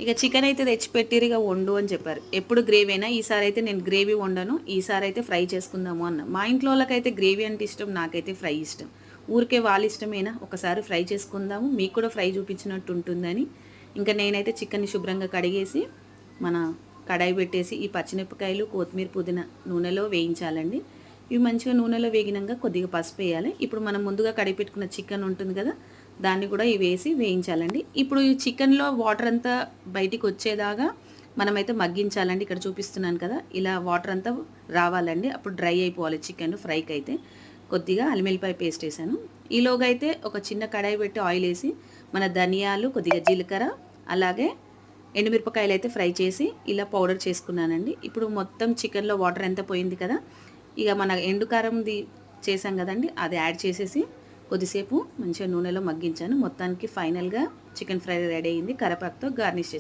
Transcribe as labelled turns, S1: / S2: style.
S1: ఇక చికెన్ అయితే తెచ్చిపెట్టిరు, ఇక వండు అని చెప్పారు. ఎప్పుడు గ్రేవీ అయినా, ఈసారి అయితే నేను గ్రేవీ వండను, ఈసారి అయితే ఫ్రై చేసుకుందాము అన్న. మా ఇంట్లో వాళ్ళకైతే గ్రేవీ అంటే ఇష్టం, నాకైతే ఫ్రై ఇష్టం. ఊరికే వాళ్ళ ఇష్టమేనా, ఒకసారి ఫ్రై చేసుకుందాము, మీకు కూడా ఫ్రై చూపించినట్టు ఉంటుందని. ఇంకా నేనైతే చికెన్ని శుభ్రంగా కడిగేసి మన కడాయి పెట్టేసి ఈ పచ్చిమిరపకాయలు, కొత్తిమీర, పుదీనా నూనెలో వేయించాలండి. ఇవి మంచిగా నూనెలో వేగినాక కొద్దిగా పసుపు వేయాలి. ఇప్పుడు మనం ముందుగా కడిగి పెట్టుకున్న చికెన్ ఉంటుంది కదా, దాన్ని కూడా ఇవి వేసి వేయించాలండి. ఇప్పుడు ఈ చికెన్లో వాటర్ అంతా బయటికి వచ్చేదాకా మనమైతే మగ్గించాలండి. ఇక్కడ చూపిస్తున్నాను కదా, ఇలా వాటర్ అంతా రావాలండి, అప్పుడు డ్రై అయిపోవాలి చికెన్ ఫ్రైకి. అయితే కొద్దిగా అల్లిమిల్లిపాయ పేస్ట్ వేసాను. ఈలోగా అయితే ఒక చిన్న కడాయి పెట్టి ఆయిల్ వేసి మన ధనియాలు, కొద్దిగా జీలకర్ర, అలాగే ఎండుమిరపకాయలు అయితే ఫ్రై చేసి ఇలా పౌడర్ చేసుకున్నానండి. ఇప్పుడు మొత్తం చికెన్లో వాటర్ ఎంత పోయింది కదా, ఇక మన ఎండుకారంది చేసాం కదండి, అది యాడ్ చేసేసి కొద్దిసేపు మంచిగా నూనెలో మగ్గించాను. మొత్తానికి ఫైనల్గా చికెన్ ఫ్రై రెడీ అయింది. కరివేపాకుతో గార్నిష్ చేసి